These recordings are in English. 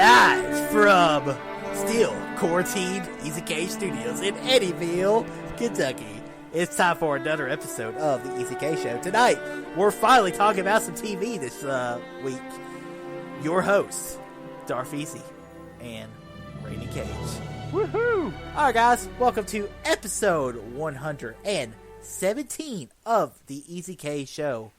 Live from still quarantined Easy Cage Studios in Eddyville, Kentucky. It's time for another episode of the Easy Cage Show. Tonight, we're finally talking about some TV this week. Your hosts, Darth Easy and Rainy Cage. Woohoo! Alright guys, welcome to episode 117 of the Easy Cage Show.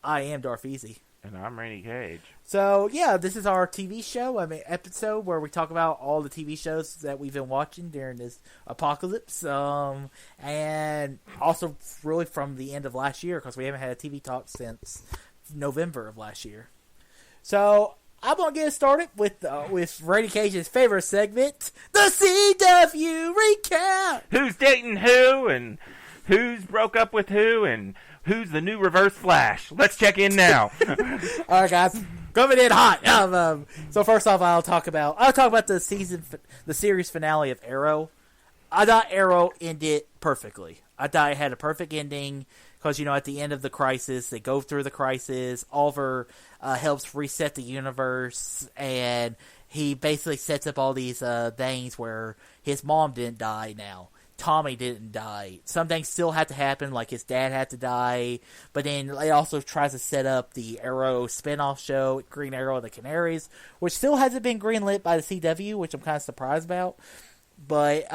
I am Darth Easy. And I'm Rainy Cage. So, yeah, this is our TV show, episode where we talk about all the TV shows that we've been watching during this apocalypse. And also really from the end of last year, because we haven't had a TV talk since November of last year. So, I'm going to get started with Rainy Cage's favorite segment, the CW Recap! Who's dating who, and who's broke up with who, and who's the new Reverse Flash? Let's check in now. All right, guys, coming in hot. So first off, I'll talk about the series finale of Arrow. I thought Arrow ended perfectly. I thought it had a perfect ending because at the end of the crisis, they go through the crisis. Oliver helps reset the universe, and he basically sets up all these things where his mom didn't die now. Tommy didn't die. Some things still had to happen, like his dad had to die. But then it also tries to set up the Arrow spinoff show, Green Arrow and the Canaries, which still hasn't been greenlit by the CW, which I'm kind of surprised about. But,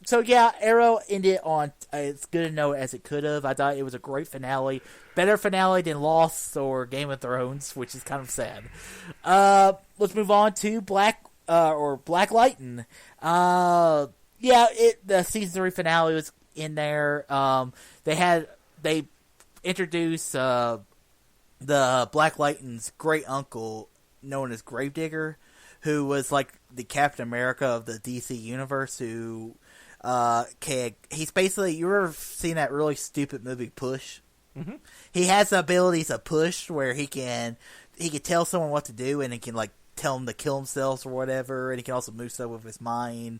so yeah, Arrow ended on as good a note as it could have. I thought it was a great finale. Better finale than Lost or Game of Thrones, which is kind of sad. Let's move on to Black Lightning. Yeah, the season 3 finale was in there. They introduced the Black Lightning's great uncle, known as Gravedigger, who was like the Captain America of the DC universe. Who he's basically, you ever seen that really stupid movie Push? Mm-hmm. He has the abilities of Push, where he can tell someone what to do, and he can like tell them to kill themselves or whatever, and he can also move stuff with his mind.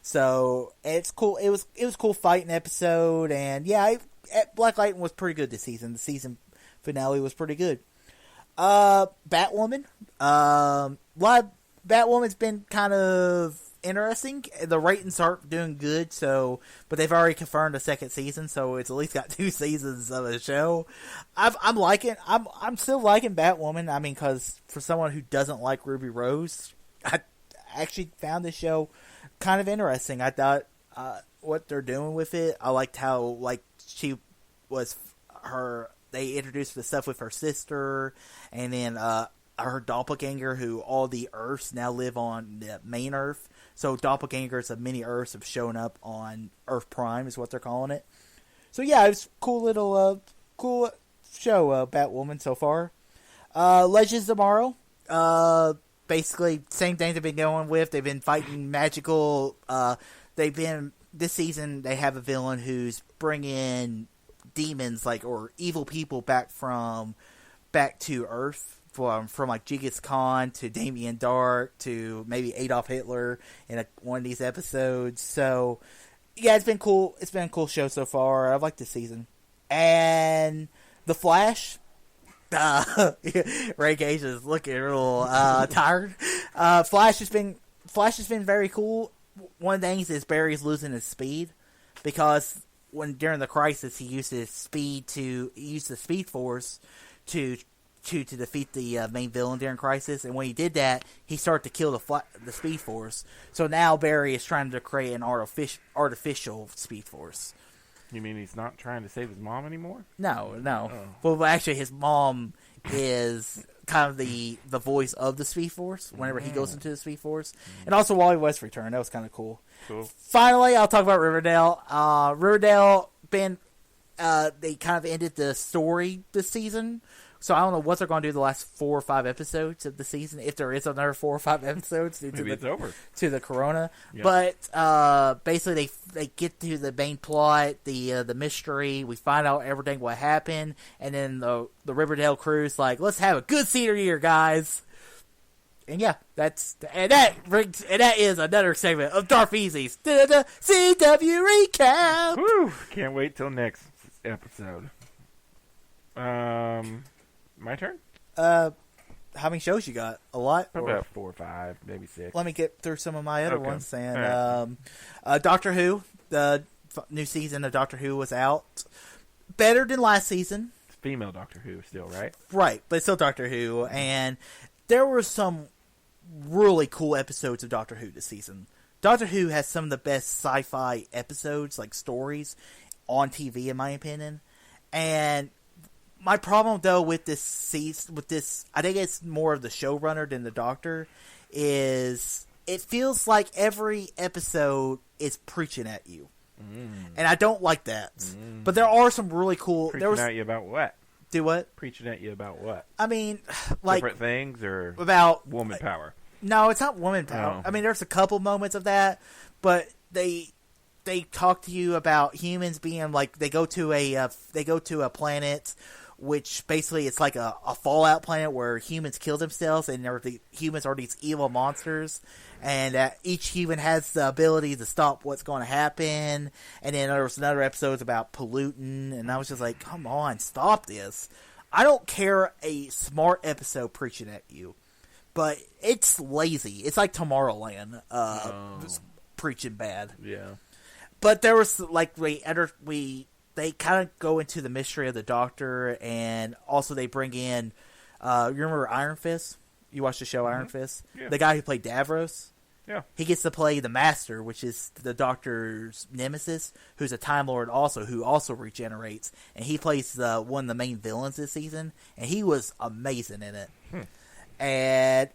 So it's cool. It was cool fighting episode, and yeah, Black Lightning was pretty good this season. The season finale was pretty good. Batwoman. Batwoman's been kind of interesting. The ratings aren't doing good, but they've already confirmed a second season, so it's at least got 2 seasons of a show. I'm still liking Batwoman. I mean, because for someone who doesn't like Ruby Rose, I actually found this show kind of interesting. I thought what they're doing with it. I liked how she was they introduced the stuff with her sister, and then her doppelganger, who all the Earths now live on the main Earth. So doppelgangers of many Earths have shown up on Earth Prime, is what they're calling it. So yeah, it's cool little cool show, Batwoman so far. Legends of Tomorrow. Basically, same thing they've been going with. They've been fighting magical. This season, they have a villain who's bringing demons, or evil people back to Earth. From like Genghis Khan to Damien Dark to maybe Adolf Hitler in one of these episodes. So, yeah, it's been cool. It's been a cool show so far. I've liked this season. And The Flash. Ray Gage is looking real tired. Flash has been very cool. One of the things is Barry's losing his speed because during the crisis he used the Speed Force to defeat the main villain during Crisis, and when he did that, he started to kill the Speed Force. So now Barry is trying to create an artificial Speed Force. You mean he's not trying to save his mom anymore? No. Oh. Well, actually, his mom is kind of the voice of the Speed Force whenever he goes into the Speed Force. And also Wally West returned. That was kind of cool. Finally, I'll talk about Riverdale. Riverdale, they kind of ended the story this season. So I don't know what they're going to do the last 4 or 5 episodes of the season, if there is another 4 or 5 episodes it's over. To the corona. Yep. But basically they get to the main plot, the mystery. We find out everything what happened, and then the Riverdale crew's like, let's have a good senior year, guys. And yeah, that is another segment of Darth Easy's CW Recap. Woo! Can't wait till next episode. My turn? how many shows you got? A lot? Probably about 4 or 5, maybe 6. Let me get through some of my other Okay. ones. And All Doctor Who, the new season of Doctor Who was out. Better than last season. It's female Doctor Who still, right? Right, but it's still Doctor Who. And there were some really cool episodes of Doctor Who this season. Doctor Who has some of the best sci-fi episodes, like stories, on TV, in my opinion. And my problem, though, with this season, I think it's more of the showrunner than the Doctor, is it feels like every episode is preaching at you. And I don't like that. But there are some really cool... Preaching at you about what? Do what? Preaching at you about what? I mean, like... Different things or about... woman power? No, it's not woman power. Oh. I mean, there's a couple moments of that, but they talk to you about humans being like they go to a planet, which basically it's like a fallout planet where humans kill themselves, and the humans are these evil monsters, and each human has the ability to stop what's going to happen. And then there was another episode about polluting, and I was just like, come on, stop this. I don't care a smart episode preaching at you. But it's lazy. It's like Tomorrowland, preaching bad. Yeah. But there was like they kind of go into the mystery of the Doctor, and also they bring in. You remember Iron Fist? You watched the show Iron Fist? Yeah. The guy who played Davros. Yeah. He gets to play the Master, which is the Doctor's nemesis, who's a Time Lord also, who also regenerates, and he plays one of the main villains this season, and he was amazing in it. And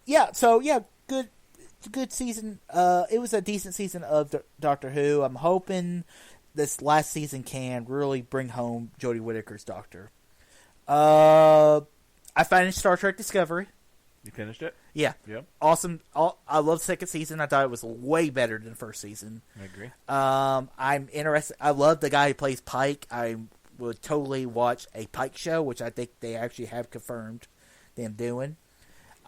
good season. It was a decent season of Doctor Who. I'm hoping this last season can really bring home Jodie Whittaker's Doctor. I finished Star Trek Discovery. You finished it? Yeah. Yep. Awesome. I love the second season. I thought it was way better than the first season. I agree. I'm interested. I love the guy who plays Pike. I would totally watch a Pike show, which I think they actually have confirmed them doing.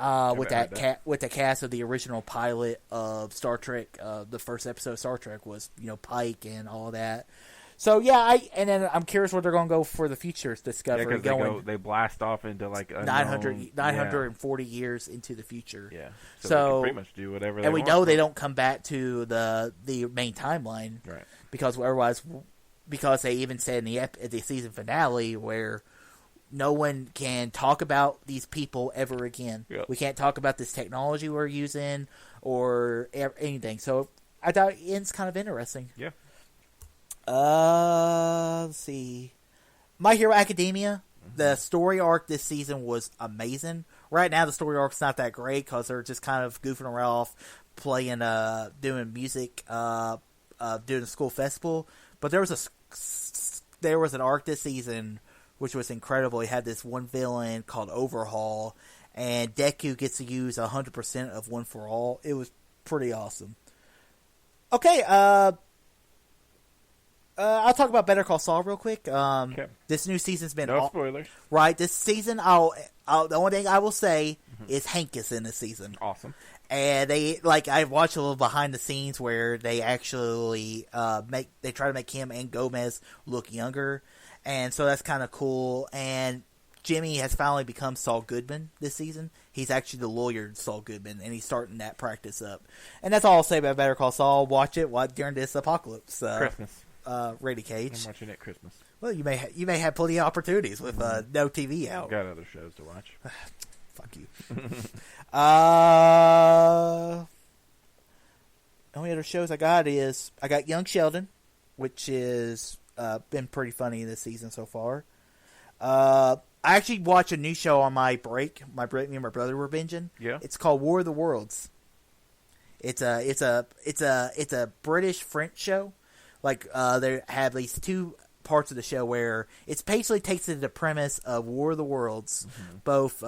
With the cast of the original pilot of Star Trek, the first episode of Star Trek was Pike and all that. So yeah, then I'm curious where they're going to go for the future Discovery. Yeah, they blast off into like 940 years into the future. Yeah, so they can pretty much do whatever. And we know they don't come back to the main timeline, right? Because they even said in the season finale where no one can talk about these people ever again. Yep. We can't talk about this technology we're using or anything. So I thought it ends kind of interesting. Yeah. Let's see. My Hero Academia. The story arc this season was amazing. Right now, the story arc's not that great because they're just kind of goofing around, playing, doing music, doing a school festival. But there was an arc this season which was incredible. He had this one villain called Overhaul, and Deku gets to use 100% of One for All. It was pretty awesome. Okay, I'll talk about Better Call Saul real quick. Okay. This new season's been no spoilers. Right, this season, the only thing I will say is Hank is in this season. Awesome. And I watched a little behind the scenes where they actually try to make him and Gomez look younger. And so that's kind of cool. And Jimmy has finally become Saul Goodman this season. He's actually the lawyer Saul Goodman, and he's starting that practice up. And that's all I'll say about Better Call Saul. Watch it during this apocalypse. Christmas. Ready, Cage. I'm watching it at Christmas. Well, you may have plenty of opportunities with no TV out. I've got other shows to watch. Fuck you. Only other shows I got Young Sheldon, which is been pretty funny this season so far. I actually watched a new show on my break. Me and my brother were binging. Yeah. It's called War of the Worlds. It's a British French show. They have these two parts of the show where it basically takes the premise of War of the Worlds, both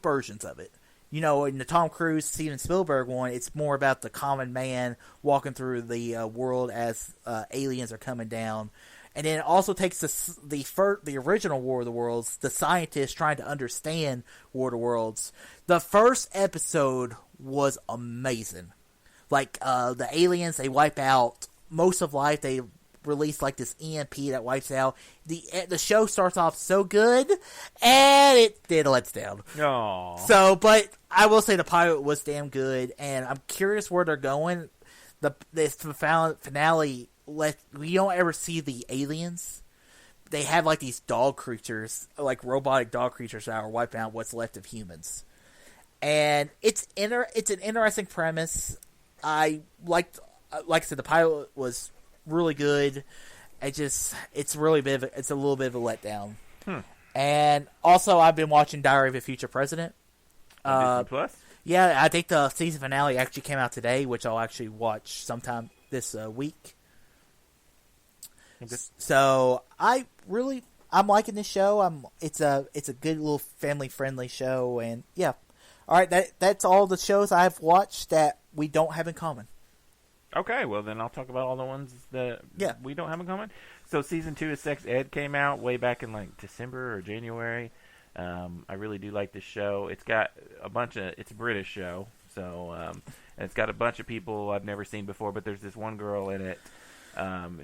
versions of it. In the Tom Cruise, Steven Spielberg one, it's more about the common man walking through the world as aliens are coming down. And then it also takes the original War of the Worlds, the scientists trying to understand War of the Worlds. The first episode was amazing. The aliens, they wipe out most of life. They release like this EMP that wipes out. The show starts off so good, and it lets down. Oh. So, but I will say the pilot was damn good, and I'm curious where they're going. The finale, we don't ever see the aliens. They have like these dog creatures, like robotic dog creatures that are wiping out what's left of humans. And it's an interesting premise. I liked, like I said, the pilot was really good. It's a little bit of a letdown. And also, I've been watching Diary of a Future President. Disney Plus? Yeah, I think the season finale actually came out today, which I'll actually watch sometime this week. Okay. So I'm liking this show. It's a good little family friendly show, and yeah. All right, that's all the shows I've watched that we don't have in common. Okay, well then I'll talk about all the ones that we don't have in common. So season 2 of Sex Ed came out way back in like December or January. I really do like this show. It's got it's a British show, so and it's got a bunch of people I've never seen before. But there's this one girl in it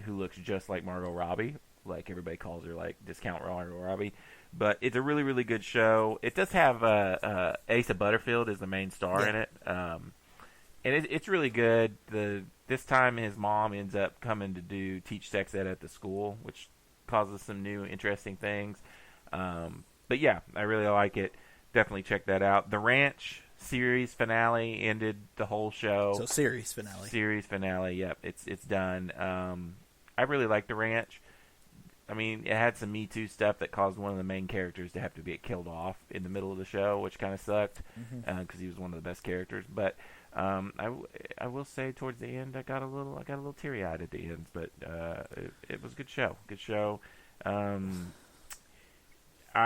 who looks just like Margot Robbie. Like everybody calls her like Discount Margot Robbie. But it's a really, really good show. It does have Asa Butterfield as the main star in it. And it's really good. This time his mom ends up coming to teach sex ed at the school, which causes some new interesting things. But yeah, I really like it. Definitely check that out. The Ranch series finale ended the whole show. So series finale. Series finale, yep. It's done. I really like The Ranch. I mean, it had some Me Too stuff that caused one of the main characters to have to get killed off in the middle of the show, which kind of sucked because he was one of the best characters. But I will say towards the end, I got a little teary-eyed at the end. But it was a good show. Good show. I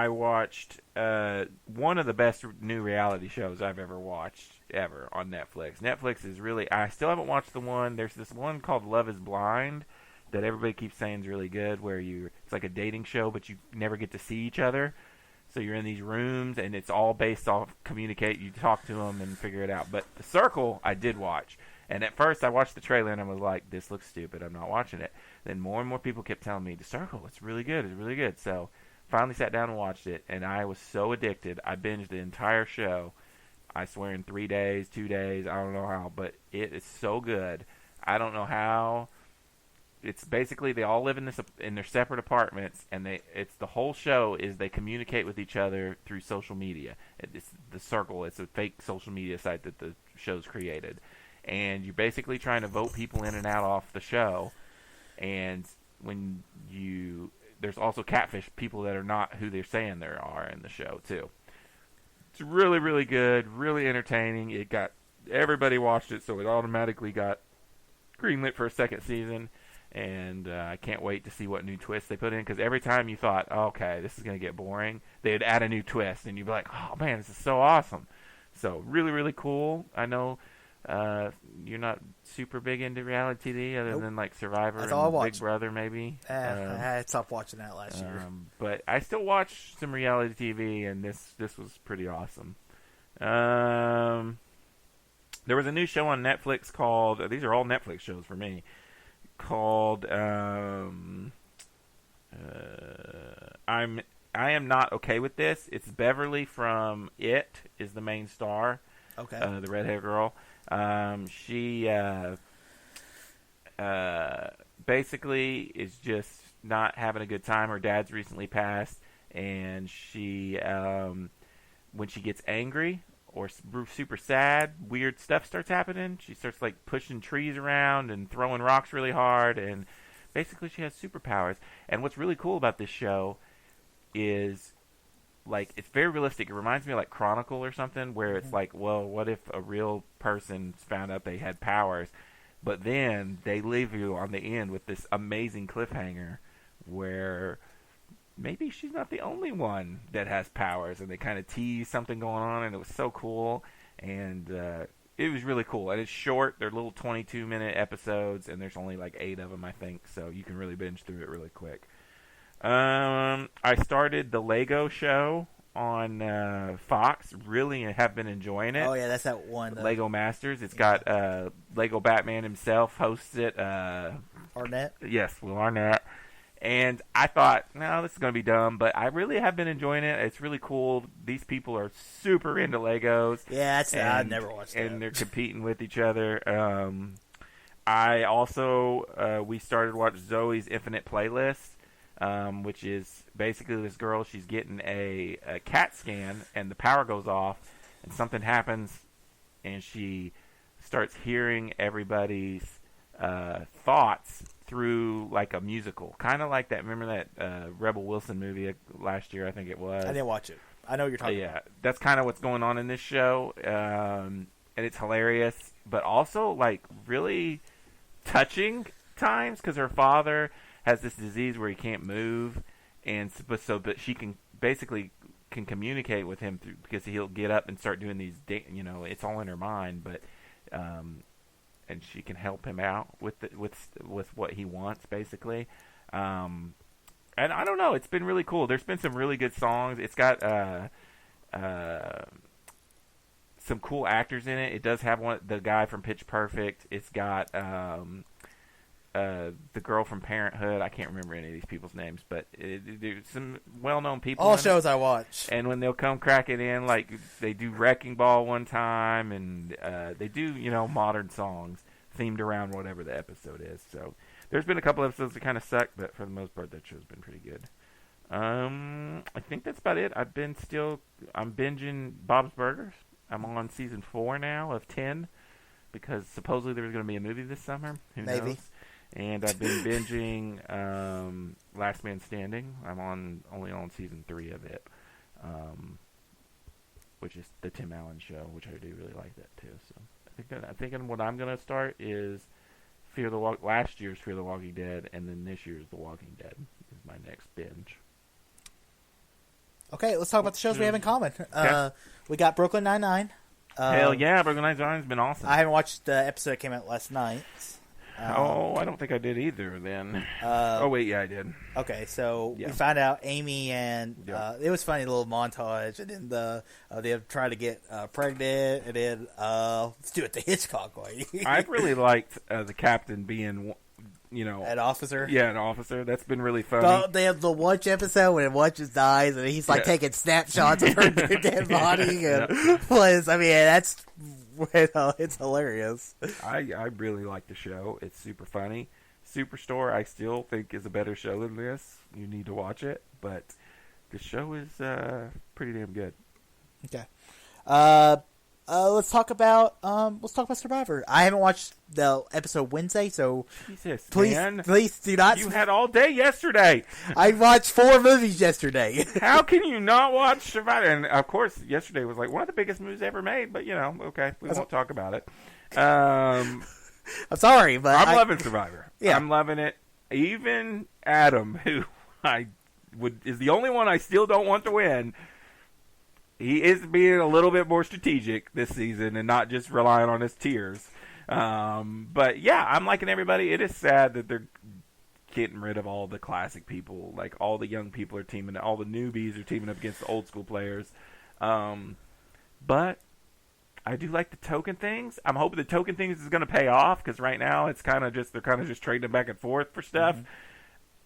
watched one of the best new reality shows I've ever watched ever on Netflix. Netflix is really. I still haven't watched the one. There's this one called Love Is Blind that everybody keeps saying is really good, where it's like a dating show, but you never get to see each other. So you're in these rooms, and it's all based off communicate. You talk to them and figure it out. But The Circle, I did watch. And at first, I watched the trailer, and I was like, this looks stupid. I'm not watching it. Then more and more people kept telling me, The Circle, it's really good. It's really good. So finally sat down and watched it, and I was so addicted. I binged the entire show. I swear in 3 days, 2 days, I don't know how, but it is so good. I don't know how. It's basically they all live in their separate apartments, and it's the whole show is they communicate with each other through social media. It's The Circle. It's a fake social media site that the show's created, and you're basically trying to vote people in and out off the show. And there's also catfish people that are not who they're saying they are in the show too. It's really, really good, really entertaining. Everybody watched it, so it automatically got greenlit for a second season. And I can't wait to see what new twists they put in, because every time you thought, oh, okay, this is going to get boring, they'd add a new twist, and you'd be like, oh, man, this is so awesome. So really, really cool. I know you're not super big into reality TV other than like Survivor and Big Brother maybe. I stopped watching that last year. But I still watch some reality TV, and this was pretty awesome. There was a new show on Netflix called, these are all Netflix shows for me, called I Am Not Okay With This. It's Beverly from It is the main star. Okay. The redhead girl. She basically is just not having a good time. Her dad's recently passed, and she when she gets angry or super sad, weird stuff starts happening. She starts like pushing trees around and throwing rocks really hard, and basically she has superpowers. And what's really cool about this show is like it's very realistic. It reminds me of like Chronicle or something, where it's like, well, what if a real person found out they had powers? But then they leave you on the end with this amazing cliffhanger where maybe she's not the only one that has powers, and they kind of tease something going on, and it was so cool, and it was really cool. And it's short; they're little 22-minute episodes, and there's only like 8 of them, I think, so you can really binge through it really quick. I started the Lego show on Fox. Really have been enjoying it. Oh yeah, that's that one. Lego Masters. It's got Lego Batman himself hosts it. Arnett. Yes, Will Arnett. And I thought, no, this is going to be dumb, but I really have been enjoying it. It's really cool. These people are super into Legos. Yeah, I never watched that. And they're competing with each other. I also, we started watching Zoe's Infinite Playlist, which is basically this girl, she's getting a CAT scan, and the power goes off, and something happens, and she starts hearing everybody's thoughts through like a musical, kind of like that. Remember that Rebel Wilson movie last year? I think it was. I didn't watch it. I know what you're talking about. Yeah, that's kind of what's going on in this show, and it's hilarious, but also like really touching times because her father has this disease where he can't move, and but she can basically can communicate with him through because he'll get up and start doing these. It's all in her mind, but. And she can help him out with what he wants, basically. And I don't know, it's been really cool. There's been some really good songs. It's got some cool actors in it. It does have the guy from Pitch Perfect. It's got the girl from Parenthood. I can't remember any of these people's names, but there's some well-known people. All shows I watch. And when they'll come cracking in, like they do Wrecking Ball one time, and they do modern songs themed around whatever the episode is. So there's been a couple episodes that kind of suck, but for the most part, that show's been pretty good. I think that's about it. I'm binging Bob's Burgers. I'm on season 4 now of 10 because supposedly there was going to be a movie this summer. Who knows? And I've been binging Last Man Standing. I'm only on season 3 of it, which is the Tim Allen show, which I do really like that too. So I think what I'm gonna start is last year's Fear the Walking Dead, and then this year's The Walking Dead is my next binge. Okay, let's talk about the shows we have in common. We got Brooklyn Nine-Nine. Hell yeah, Brooklyn Nine-Nine's been awesome. I haven't watched the episode that came out last night. I don't think I did either then. Oh, wait, yeah, I did. Okay, so we found out Amy and it was funny, little montage, and then they tried to get pregnant, and then let's do it the Hitchcock way. I really liked the captain being, an officer. Yeah, an officer. That's been really funny. They have the Wunsch episode when Wunsch dies, and he's like taking snapshots of her dead body, and plays. I mean, that's. It's hilarious. I really like the show. It's super funny. Superstore, I still think is a better show than this. You need to watch it, but the show is pretty damn good. Okay. Let's talk about Survivor. I haven't watched the episode Wednesday, so Jesus, please do not. You had all day yesterday. I watched 4 movies yesterday. How can you not watch Survivor? And of course, yesterday was like one of the biggest movies ever made. But okay, we won't talk about it. I'm sorry, but I'm loving Survivor. Yeah, I'm loving it. Even Adam, who is the only one I still don't want to win. He is being a little bit more strategic this season and not just relying on his tears. But yeah, I'm liking everybody. It is sad that they're getting rid of all the classic people. Like all the young people are teaming, all the newbies are teaming up against the old school players. But I do like the token things. I'm hoping the token things is going to pay off because right now it's they're kind of just trading back and forth for stuff. Mm-hmm.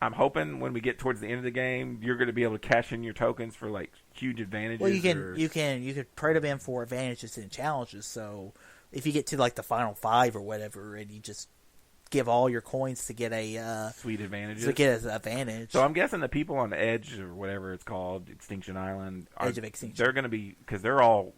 I'm hoping when we get towards the end of the game, you're going to be able to cash in your tokens for like huge advantages. Well, you could trade them in for advantages and challenges. So if you get to like the final 5 or whatever, and you just give all your coins to get a sweet advantages to get an advantage. So I'm guessing the people on Edge or whatever it's called, Extinction Island, Edge of Extinction, they're going to be because they're all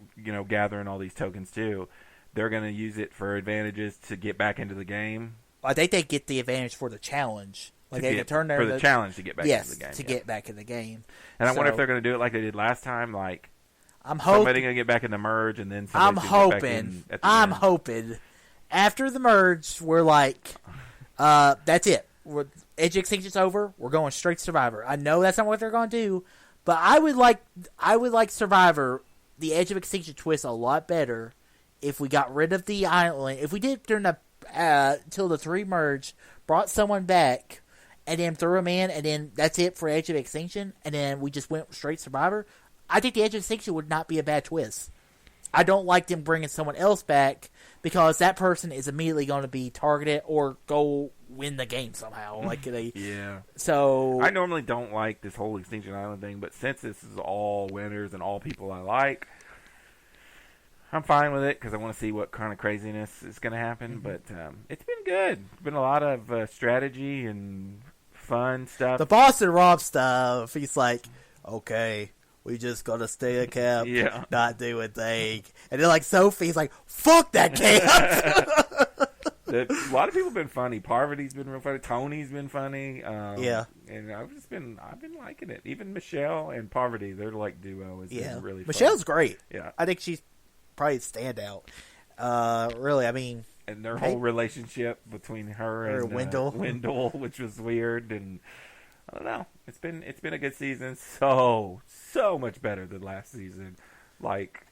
gathering all these tokens too. They're going to use it for advantages to get back into the game. I think they get the advantage for the challenge. Like they can turn for the challenge to get back into the game. Get back in the game. And I wonder if they're going to do it like they did last time. Like I'm hoping somebody's going to get back in the merge, and then I'm hoping. Hoping after the merge, we're like, that's it. Edge Extinction's over. We're going straight to Survivor. I know that's not what they're going to do, but I would like Survivor, the Edge of Extinction twist a lot better if we got rid of the island. If we did during the till the 3 merge, brought someone back. And then threw him in, and then that's it for Edge of Extinction, and then we just went straight Survivor. I think the Edge of Extinction would not be a bad twist. I don't like them bringing someone else back because that person is immediately going to be targeted or go win the game somehow. Like they, Yeah. So I normally don't like this whole Extinction Island thing, but since this is all winners and all people I like, I'm fine with it because I want to see what kind of craziness is going to happen. But it's been good. It's been a lot of strategy and fun stuff. The Boston Rob stuff, he's like, okay, we just got to stay a camp, Yeah. not do a thing. And then like Sophie's like, fuck that camp. A lot of people have been funny. Parvati's been real funny. Tony's been funny. Yeah. And I've been liking it. Even Michelle and Parvati, their like duo is been really fun. Michelle's great. Yeah. I think she's probably a standout. Really, I mean, and their whole relationship between her and Wendell, which was weird, and I don't know. It's been a good season. So much better than last season. Like,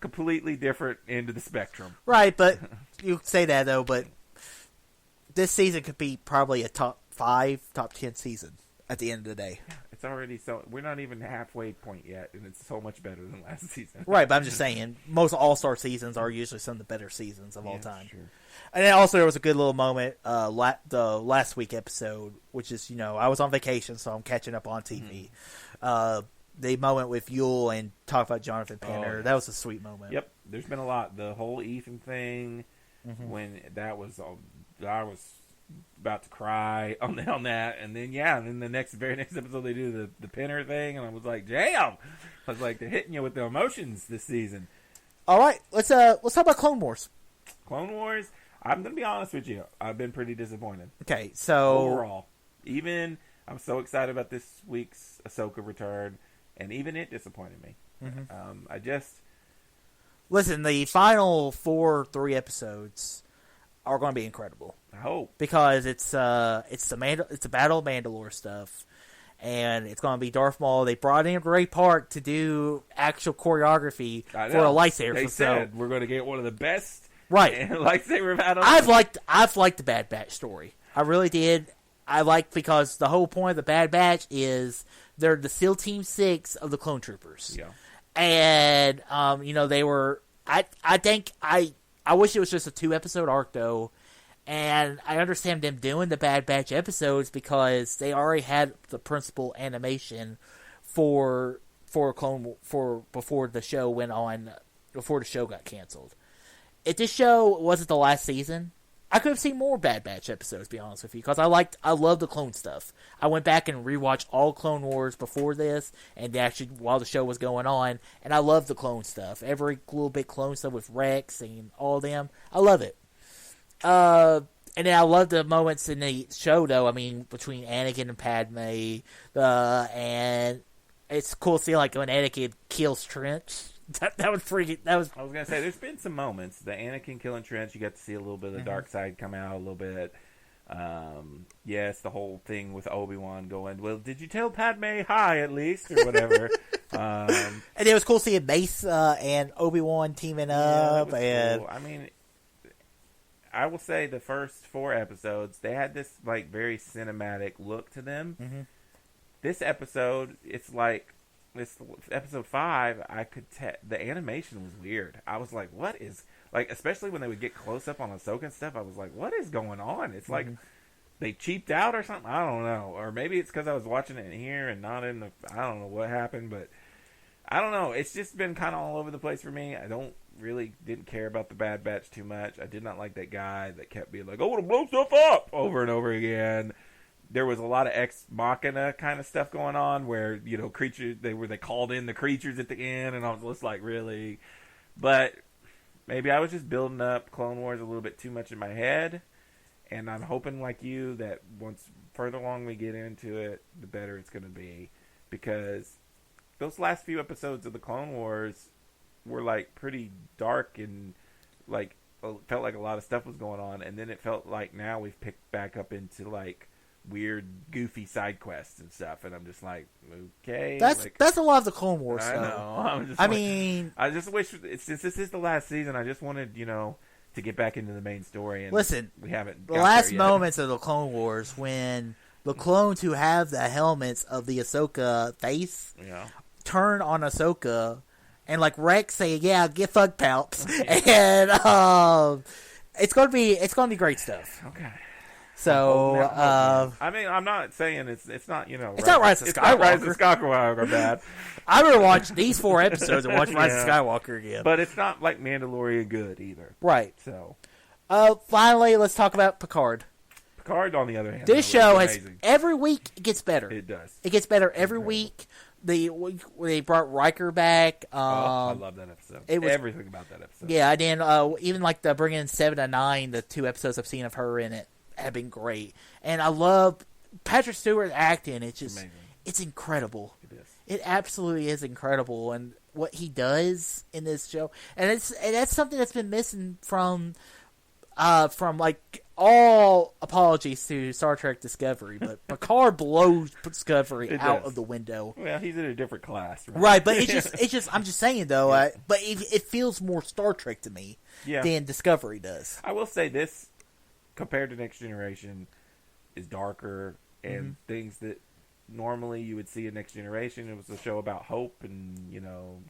completely different end of the spectrum. Right, but you say that though, but this season could be probably a top 5, top 10 season at the end of the day. It's already we're not even halfway point yet, and it's so much better than last season. Right, but I'm just saying, most All-Star seasons are usually some of the better seasons of all time. Sure. And then also there was a good little moment, the last week episode, which is, I was on vacation, so I'm catching up on TV. The moment with Yule and talk about Jonathan Penner, that was a sweet moment. Yep, there's been a lot. The whole Ethan thing, when that was, I was about to cry on that, and then and then the very next episode they do the Penner thing, and I was like, damn! I was like, they're hitting you with the emotions this season. All right, let's talk about Clone Wars. Clone Wars. I'm gonna be honest with you. I've been pretty disappointed. Okay, so overall, even I'm so excited about this week's Ahsoka return, and even it disappointed me. I just listen. The final 3 episodes are going to be incredible. I hope because it's the Battle of Mandalore stuff, and it's going to be Darth Maul. They brought in Ray Park to do actual choreography for a lightsaber. They said we're going to get one of the best lightsaber battles. I've liked the Bad Batch story. I really did. I liked because the whole point of the Bad Batch is they're the SEAL Team 6 of the Clone Troopers. Yeah, and they were. I think I wish it was just a 2-episode arc though. And I understand them doing the Bad Batch episodes because they already had the principal animation for before the show went on, before the show got canceled. If this show wasn't the last season, I could have seen more Bad Batch episodes, to be honest with you, because I love the clone stuff. I went back and rewatched all Clone Wars before this, and actually while the show was going on, and I love the clone stuff. Every little bit clone stuff with Rex and all of them, I love it. And then I love the moments in the show, though. I mean, between Anakin and Padme, and it's cool to see like when Anakin kills Trench. That was freaking. I was gonna say, there's been some moments. The Anakin killing Trench, you got to see a little bit of the dark side come out a little bit. Yes, the whole thing with Obi-Wan going, well, did you tell Padme hi at least or whatever? And it was cool seeing Mace and Obi-Wan teaming up. And cool. I mean, I will say the first 4 episodes, they had this like very cinematic look to them. This episode, it's like this episode 5. I could the animation was weird. I was like, what is like, especially when they would get close up on Ahsoka and stuff. I was like, what is going on? It's like they cheaped out or something. I don't know, or maybe it's because I was watching it in here and not in the. I don't know what happened, but I don't know. It's just been kind of all over the place for me. I didn't care about the Bad Batch too much. I did not like that guy that kept being like, I want to blow stuff up over and over again. There was a lot of ex machina kind of stuff going on where, creatures, they called in the creatures at the end, and I was just like, really? But maybe I was just building up Clone Wars a little bit too much in my head, and I'm hoping, like you, that once further along we get into it, the better it's going to be, because those last few episodes of the Clone Wars were like pretty dark and like felt like a lot of stuff was going on, and then it felt like now we've picked back up into like weird goofy side quests and stuff, and I'm just like, okay, that's a lot of the Clone Wars stuff. I know. I just wish, since this is the last season, I just wanted to get back into the main story, and listen, we haven't. The last moments of the Clone Wars when the clones who have the helmets of the Ahsoka face turn on Ahsoka and like Rex saying, "Yeah, get fucked, Palps," and it's gonna be great stuff. Okay. So I mean, I'm not saying it's not it's not Rise of Skywalker. Not Rise of Skywalker bad. I'm gonna watch these 4 episodes and watch Rise of Skywalker again. But it's not like Mandalorian good either. Right. So, finally, let's talk about Picard. Picard, on the other hand, This show has every week it gets better. It does. It gets better every week. They brought Riker back. I love that episode. Everything about that episode. Yeah, and then even like the bringing in 7 and 9, the 2 episodes I've seen of her in it have been great. And I love Patrick Stewart acting. It's just amazing. It's incredible. It is. It absolutely is incredible, and what he does in this show, and that's something that's been missing from like all apologies to Star Trek Discovery, but Picard blows Discovery out of the window. Well, he's in a different class, right? But it's just I'm just saying though, but it feels more Star Trek to me than Discovery does. I will say this, compared to Next Generation, is darker and things that normally you would see in Next Generation. It was a show about hope and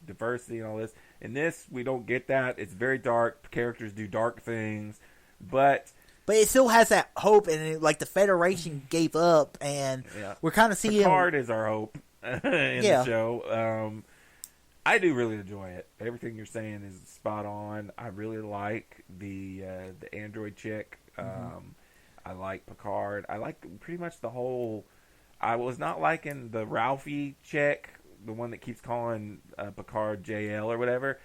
diversity and all this. In this, we don't get that. It's very dark. Characters do dark things, but it still has that hope, and like the Federation gave up, and we're kind of seeing Picard is our hope in the show. I do really enjoy it. Everything you're saying is spot on. I really like the android chick. I like Picard. I like pretty much the whole. I was not liking the Ralphie chick, the one that keeps calling Picard JL or whatever,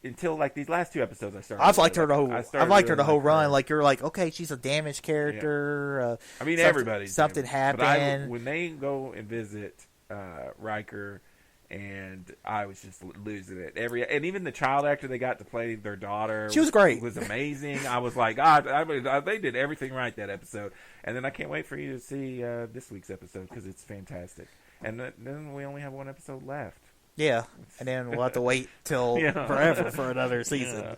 until like these last 2 episodes. I've liked her the whole. I've liked her the whole run. Like you're like, okay, she's a damaged character. I mean, everybody. Something happened. When they go and visit Riker, and I was just losing it. And even the child actor they got to play their daughter, she was great. Was amazing. I was like, God, they did everything right that episode. And then I can't wait for you to see this week's episode because it's fantastic. And then we only have 1 episode left. Yeah, and then we'll have to wait till forever for another season. Yeah.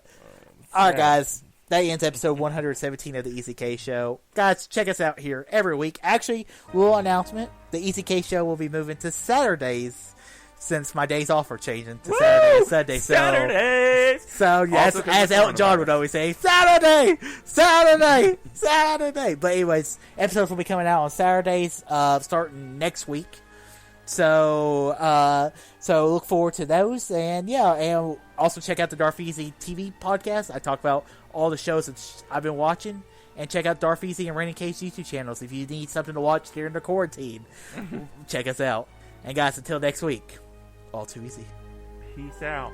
All right, guys. That ends episode 117 of the ECK Show. Guys, check us out here every week. Actually, little announcement. The ECK Show will be moving to Saturdays since my days off are changing to Saturday and Sunday. Saturdays! So, yes, as Elton John would always say, Saturday! Saturday! Saturday! But anyways, episodes will be coming out on Saturdays starting next week. So look forward to those. And, and also check out the Darfeezy TV podcast. I talk about all the shows that I've been watching. And check out Darfeezy and Rainy K's YouTube channels if you need something to watch during the quarantine. Check us out. And guys, until next week, all too easy. Peace out.